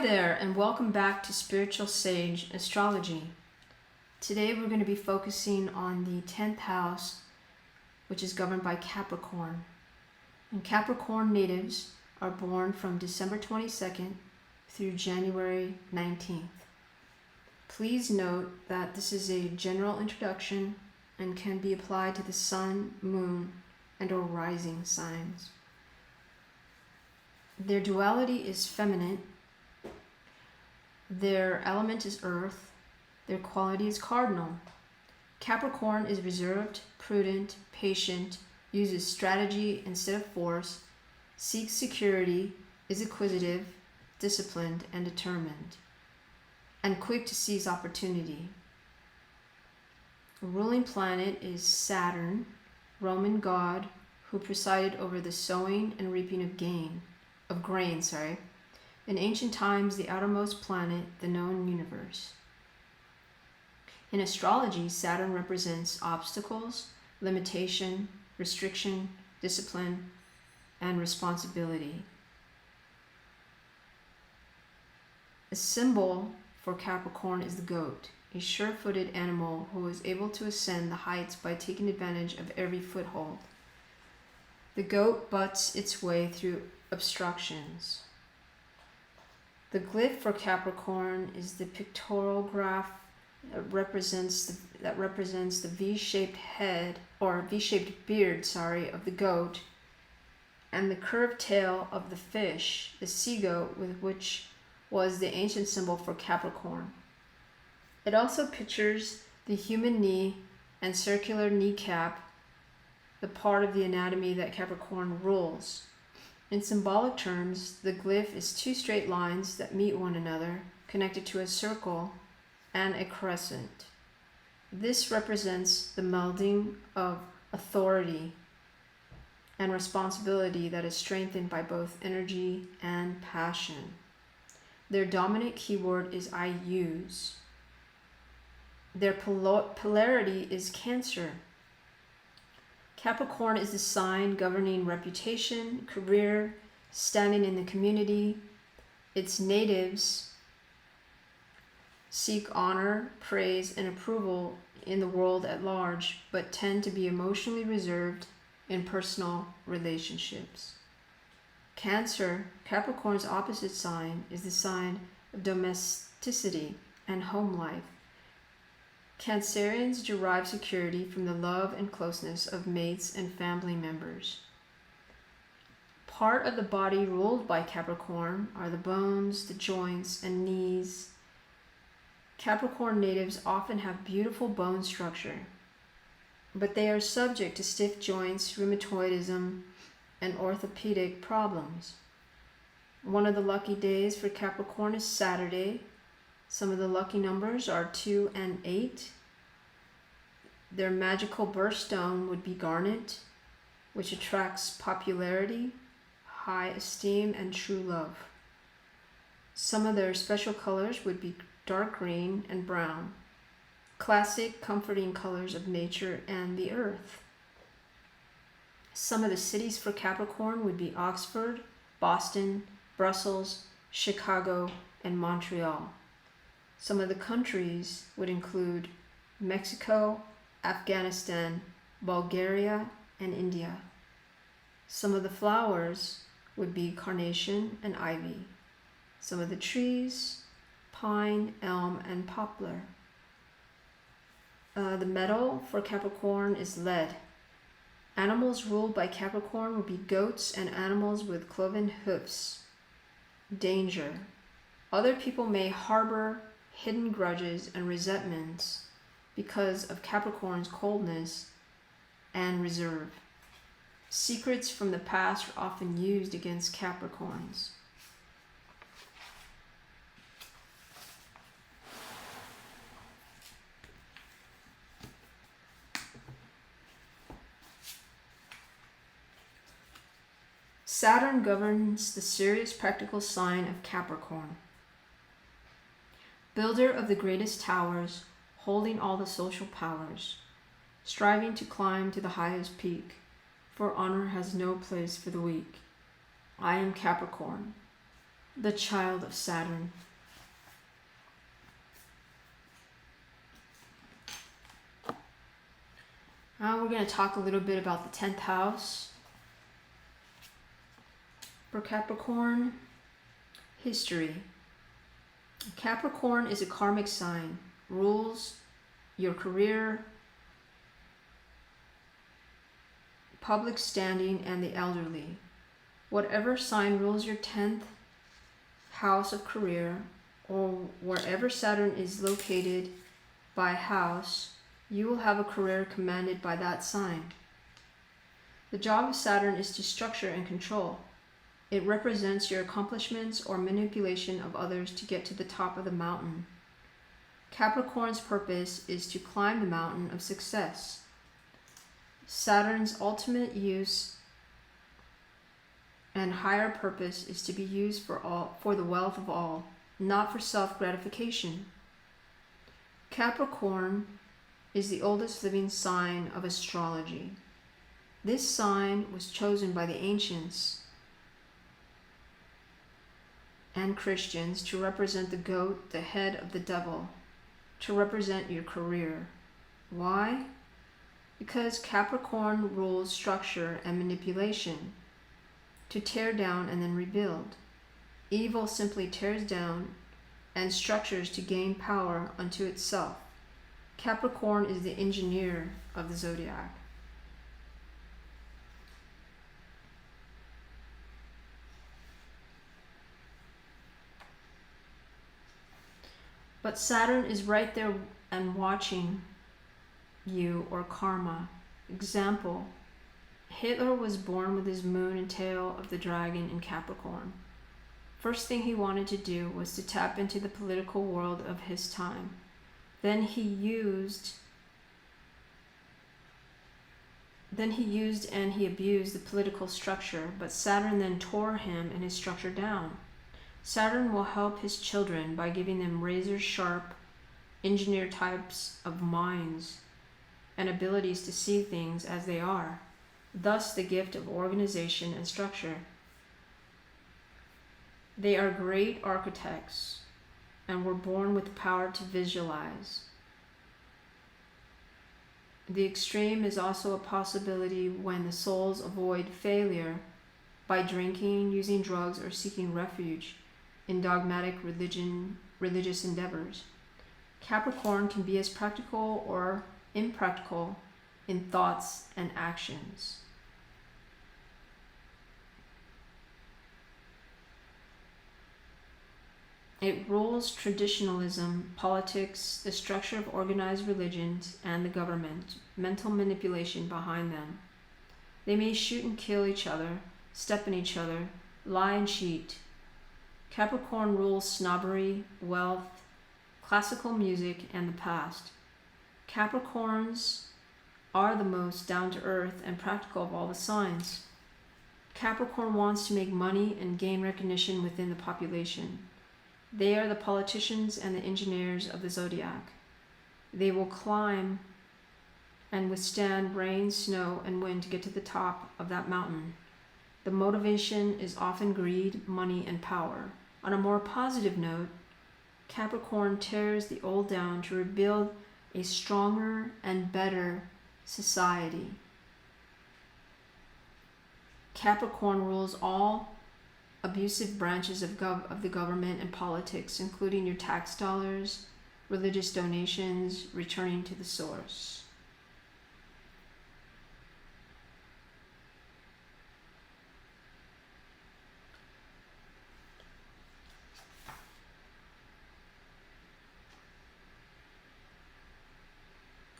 Hi there, and welcome back to Spiritual Sage Astrology. Today we're going to be focusing on the 10th house, which is governed by Capricorn. And Capricorn natives are born from December 22nd through January 19th. Please note that this is a general introduction and can be applied to the sun, moon, and or rising signs. Their duality is feminine. Their element is earth. Their quality is cardinal. Capricorn is reserved, prudent, patient, uses strategy instead of force, seeks security, is acquisitive, disciplined, and determined, and quick to seize opportunity. The ruling planet is Saturn, Roman god who presided over the sowing and reaping of grain. In ancient times, the outermost planet, the known universe. In astrology, Saturn represents obstacles, limitation, restriction, discipline, and responsibility. A symbol for Capricorn is the goat, a sure-footed animal who is able to ascend the heights by taking advantage of every foothold. The goat butts its way through obstructions. The glyph for Capricorn is the pictorial graph that represents the V-shaped head or V-shaped beard, of the goat, and the curved tail of the fish, the sea goat, which was the ancient symbol for Capricorn. It also pictures the human knee and circular kneecap, the part of the anatomy that Capricorn rules. In symbolic terms, the glyph is two straight lines that meet one another, connected to a circle and a crescent. This represents the melding of authority and responsibility that is strengthened by both energy and passion. Their dominant keyword is I use. Their polarity is Cancer. Capricorn is the sign governing reputation, career, standing in the community. Its natives seek honor, praise, and approval in the world at large, but tend to be emotionally reserved in personal relationships. Cancer, Capricorn's opposite sign, is the sign of domesticity and home life. Cancerians derive security from the love and closeness of mates and family members. Part of the body ruled by Capricorn are the bones, the joints, and knees. Capricorn natives often have beautiful bone structure, but they are subject to stiff joints, rheumatoidism, and orthopedic problems. One of the lucky days for Capricorn is Saturday. Some of the lucky numbers are 2 and 8. Their magical birthstone would be garnet, which attracts popularity, high esteem, and true love. Some of their special colors would be dark green and brown, classic comforting colors of nature and the earth. Some of the cities for Capricorn would be Oxford, Boston, Brussels, Chicago, and Montreal. Some of the countries would include Mexico, Afghanistan, Bulgaria, and India. Some of the flowers would be carnation and ivy. Some of the trees, pine, elm, and poplar. The metal for Capricorn is lead. Animals ruled by Capricorn would be goats and animals with cloven hoofs. Danger. Other people may harbor hidden grudges and resentments because of Capricorn's coldness and reserve. Secrets from the past are often used against Capricorns. Saturn governs the serious practical sign of Capricorn. Builder of the greatest towers, holding all the social powers, striving to climb to the highest peak, for honor has no place for the weak. I am Capricorn. the child of Saturn. Now we're going to talk a little bit about the 10th house for Capricorn. History. Capricorn is a karmic sign, rules your career, public standing, and the elderly. Whatever sign rules your 10th house of career, or wherever Saturn is located by house, you will have a career commanded by that sign. The job of Saturn is to structure and control. It represents your accomplishments or manipulation of others to get to the top of the mountain. Capricorn's purpose is to climb the mountain of success. Saturn's ultimate use and higher purpose is to be used for the wealth of all, not for self-gratification. Capricorn is the oldest living sign of astrology. This sign was chosen by the ancients and Christians to represent the goat, the head of the devil, to represent your career. Why? Because Capricorn rules structure and manipulation, to tear down and then rebuild. Evil simply tears down and structures to gain power unto itself. Capricorn is the engineer of the zodiac. But Saturn is right there and watching you, or karma. Example, Hitler was born with his moon and tail of the dragon in Capricorn. First thing he wanted to do was to tap into the political world of his time. Then he used and he abused the political structure, but Saturn then tore him and his structure down. Saturn will help his children by giving them razor-sharp, engineer types of minds and abilities to see things as they are, thus the gift of organization and structure. They are great architects and were born with the power to visualize. The extreme is also a possibility when the souls avoid failure by drinking, using drugs, or seeking refuge in dogmatic religious endeavors. Capricorn can be as practical or impractical in thoughts and actions. It rules traditionalism, politics, the structure of organized religions, and the government, mental manipulation behind them. They may shoot and kill each other, step on each other, lie and cheat. Capricorn rules snobbery, wealth, classical music, and the past. Capricorns are the most down-to-earth and practical of all the signs. Capricorn wants to make money and gain recognition within the population. They are the politicians and the engineers of the zodiac. They will climb and withstand rain, snow, and wind to get to the top of that mountain. The motivation is often greed, money, and power. On a more positive note, Capricorn tears the old down to rebuild a stronger and better society. Capricorn rules all abusive branches of the government and politics, including your tax dollars, religious donations, returning to the source.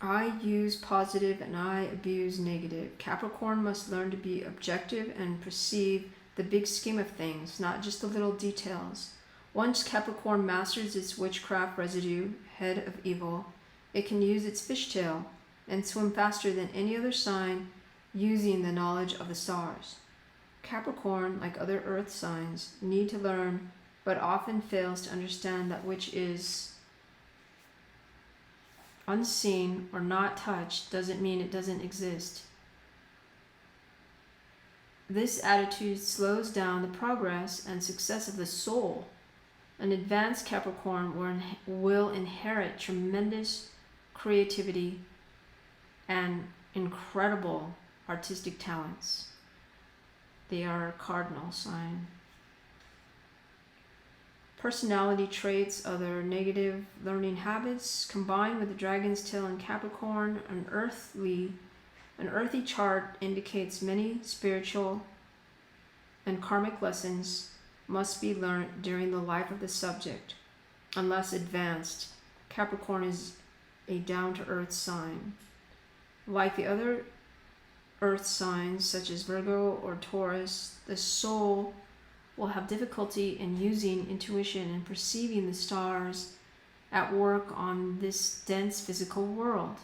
I use positive and I abuse negative. Capricorn must learn to be objective and perceive the big scheme of things, not just the little details. Once Capricorn masters its witchcraft residue, head of evil, it can use its fishtail and swim faster than any other sign using the knowledge of the stars. Capricorn, like other earth signs, need to learn but often fails to understand that which is unseen or not touched doesn't mean it doesn't exist. This attitude slows down the progress and success of the soul. An advanced Capricorn will inherit tremendous creativity and incredible artistic talents. They are a cardinal sign. Personality traits, other negative learning habits, combined with the dragon's tail in Capricorn, an earthy chart indicates many spiritual and karmic lessons must be learned during the life of the subject. Unless advanced, Capricorn is a down-to-earth sign. Like the other earth signs such as Virgo or Taurus, the soul will have difficulty in using intuition and perceiving the stars at work on this dense physical world.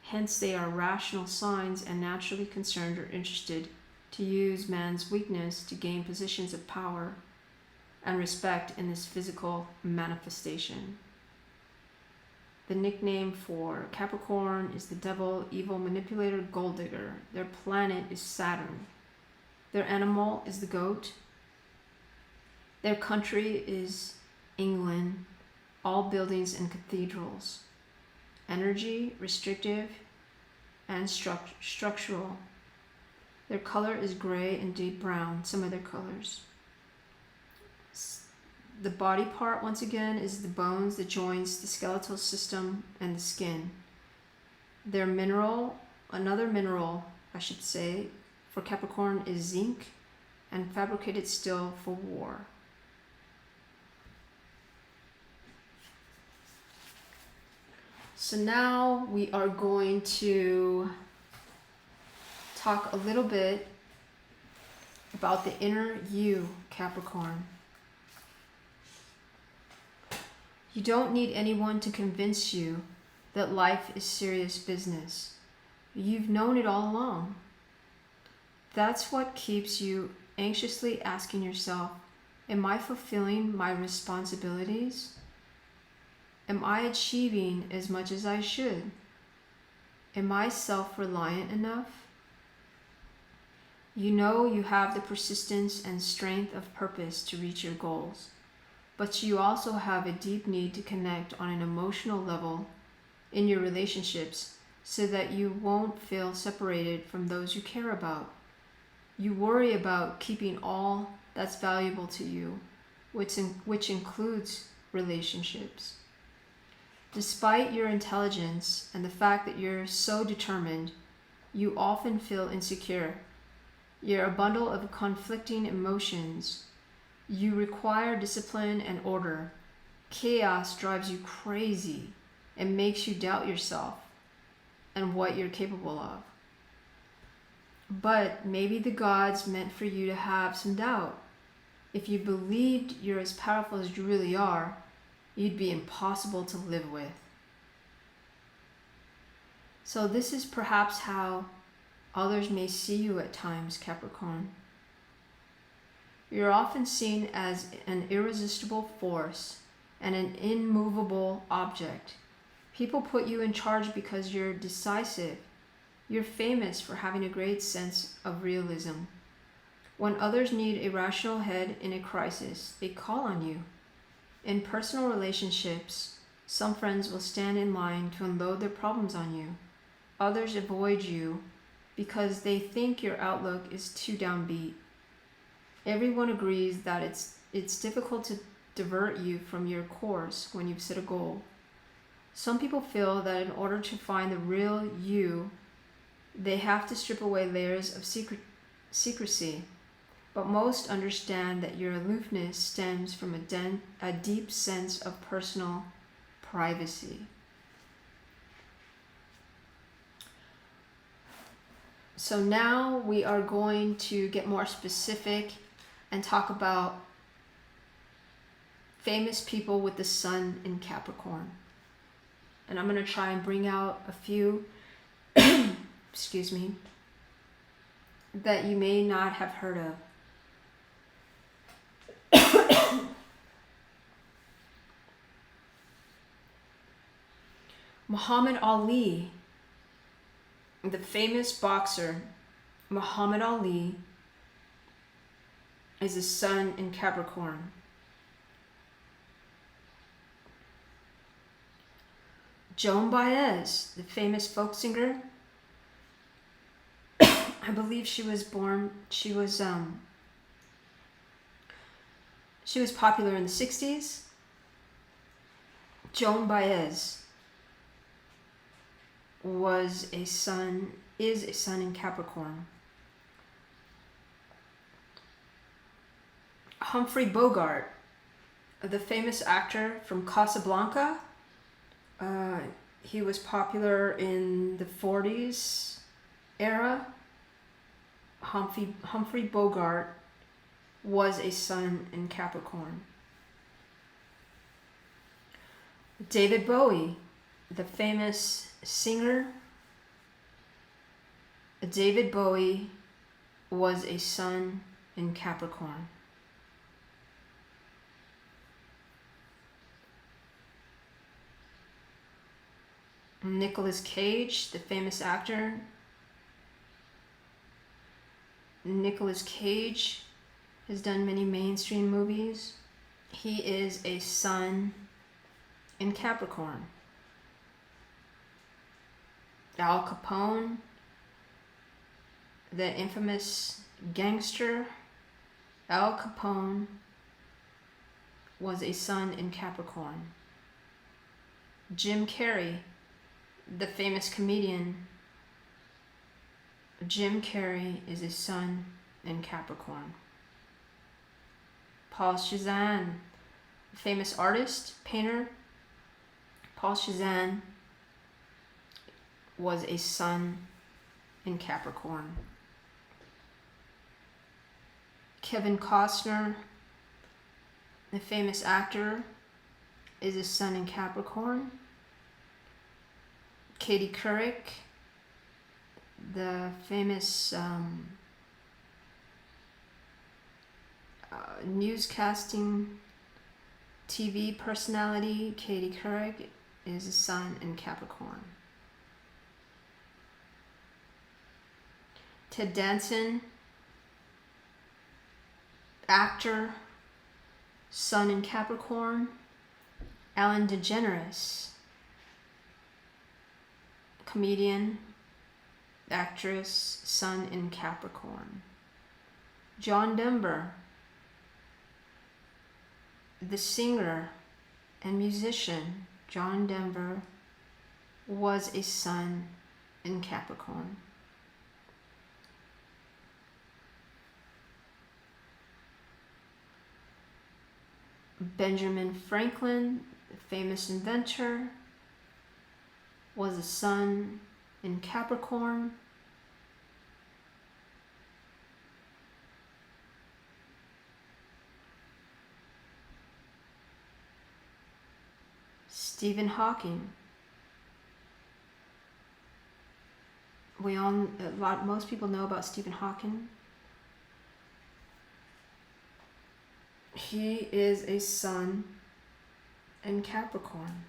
Hence, they are rational signs and naturally concerned or interested to use man's weakness to gain positions of power and respect in this physical manifestation. The nickname for Capricorn is the devil, evil manipulator, gold digger. Their planet is Saturn. Their animal is the goat. Their country is England, all buildings and cathedrals. Energy, restrictive, and structural. Their color is gray and deep brown, some of their colors. The body part, once again, is the bones, the joints, the skeletal system, and the skin. Their mineral, another mineral, I should say, for Capricorn is zinc and fabricated steel for war. So now we are going to talk a little bit about the inner you, Capricorn. You don't need anyone to convince you that life is serious business. You've known it all along. That's what keeps you anxiously asking yourself, am I fulfilling my responsibilities? Am I achieving as much as I should? Am I self-reliant enough? You know you have the persistence and strength of purpose to reach your goals, but you also have a deep need to connect on an emotional level in your relationships so that you won't feel separated from those you care about. You worry about keeping all that's valuable to you, which includes relationships. Despite your intelligence and the fact that you're so determined, you often feel insecure. You're a bundle of conflicting emotions. You require discipline and order. Chaos drives you crazy and makes you doubt yourself and what you're capable of. But maybe the gods meant for you to have some doubt. If you believed you're as powerful as you really are, you'd be impossible to live with. So this is perhaps how others may see you at times, Capricorn. You're often seen as an irresistible force and an immovable object. People put you in charge because you're decisive. You're famous for having a great sense of realism. When others need a rational head in a crisis, they call on you. In personal relationships, some friends will stand in line to unload their problems on you. Others avoid you because they think your outlook is too downbeat. Everyone agrees that it's difficult to divert you from your course when you've set a goal. Some people feel that in order to find the real you, they have to strip away layers of secrecy. But most understand that your aloofness stems from a deep sense of personal privacy. So now we are going to get more specific and talk about famous people with the sun in Capricorn. And I'm going to try and bring out a few, excuse me, that you may not have heard of. Muhammad Ali, the famous boxer Muhammad Ali, is a sun in Capricorn. Joan Baez, the famous folk singer, I believe she was popular in the 60s. Joan Baez is a sun in Capricorn. Humphrey Bogart, the famous actor from Casablanca. He was popular in the 40s era. Humphrey Bogart was a sun in Capricorn. David Bowie, the famous singer. David Bowie was a sun in Capricorn. Nicolas Cage, the famous actor. Nicolas Cage has done many mainstream movies. He is a sun in Capricorn. Al Capone, the infamous gangster, Al Capone was a sun in Capricorn. Jim Carrey, the famous comedian, Jim Carrey is a sun in Capricorn. Paul Cézanne, famous artist, painter. Paul Cézanne was a sun in Capricorn. Kevin Costner, the famous actor, is a sun in Capricorn. Katie Couric, the famous newscasting TV personality, Katie Couric, is a sun in Capricorn. Ted Danson, actor, sun in Capricorn. Ellen DeGeneres, comedian, actress, sun in Capricorn. John Denver, the singer and musician, John Denver was a sun in Capricorn. Benjamin Franklin, the famous inventor, was a sun in Capricorn. Stephen Hawking. Most people know about Stephen Hawking. He is a sun in Capricorn.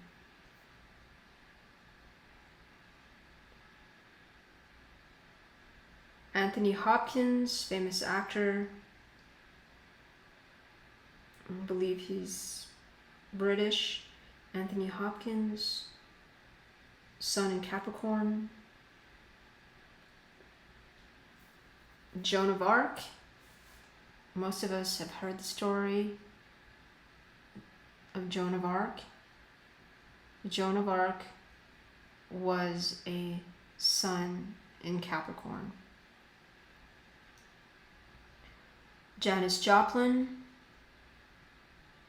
Anthony Hopkins, famous actor. I believe he's British. Anthony Hopkins, sun in Capricorn. Joan of Arc. Most of us have heard the story of Joan of Arc. Joan of Arc was a sun in Capricorn. Janis Joplin,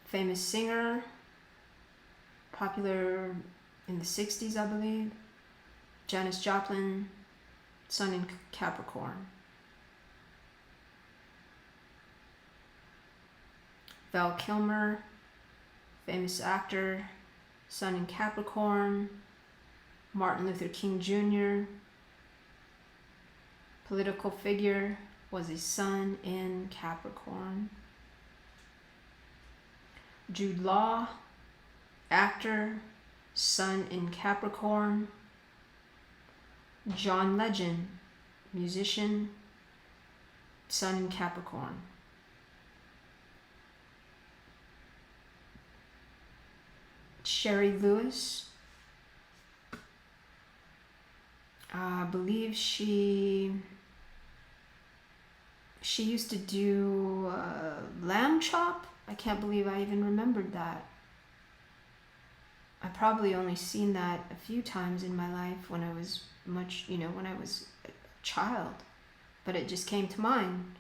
famous singer, popular in the 60s, I believe. Janis Joplin, sun in Capricorn. Val Kilmer, famous actor, sun in Capricorn. Martin Luther King Jr., political figure, was a sun in Capricorn. Jude Law, actor, sun in Capricorn. John Legend, musician, sun in Capricorn. Sherry Lewis. I believe she used to do lamb chop. I can't believe I even remembered that. I probably only seen that a few times in my life when I was when I was a child, but it just came to mind.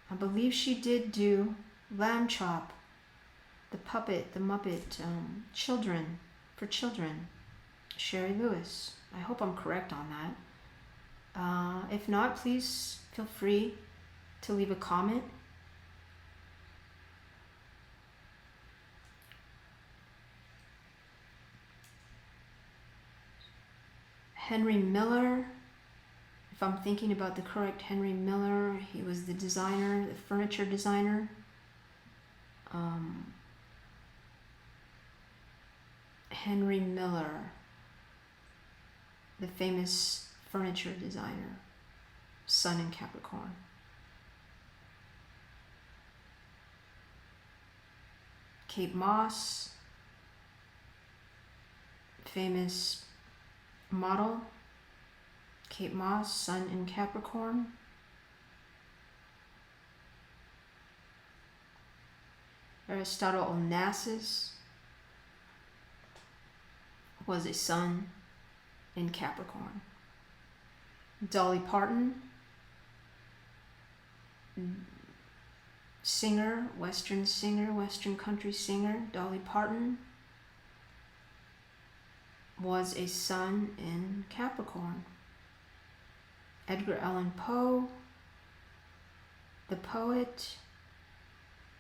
I believe she did do lamb chop, the Muppet children, for children. Sherry Lewis. I hope I'm correct on that. If not, please feel free to leave a comment. Henry Miller, if I'm thinking about the correct Henry Miller, he was the designer, the furniture designer. Henry Miller, the famous furniture designer, Sun in Capricorn. Kate Moss, famous model. Kate Moss, Sun in Capricorn. Aristotle Onassis was a Sun in Capricorn. Dolly Parton, singer, Western country singer. Dolly Parton was a Sun in Capricorn. Edgar Allan Poe, the poet,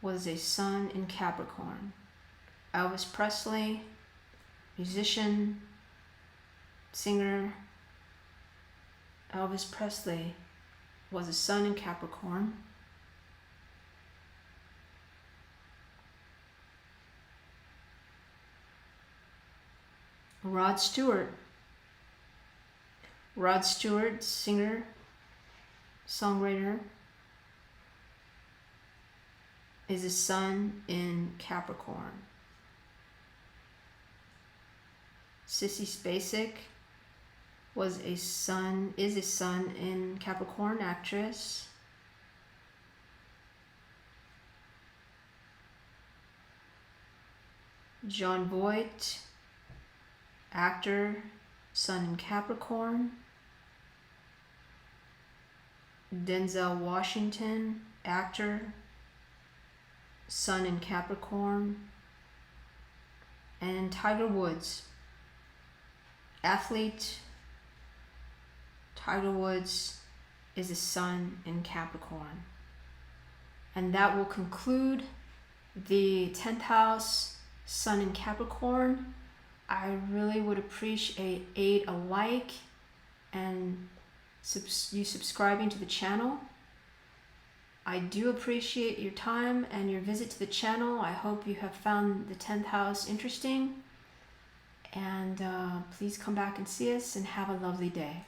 was a Sun in Capricorn. Elvis Presley, musician, singer. Elvis Presley was a Sun in Capricorn. Rod Stewart, singer, songwriter, is a Sun in Capricorn. Sissy Spacek is a Sun in Capricorn, actress. Jon Voight, actor, Sun in Capricorn. Denzel Washington, actor, Sun in Capricorn. And Tiger Woods, athlete. Tiger Woods is a Sun in Capricorn. And that will conclude the 10th house, Sun in Capricorn. I really would appreciate a like and you subscribing to the channel. I do appreciate your time and your visit to the channel. I hope you have found the 10th house interesting. And please come back and see us and have a lovely day.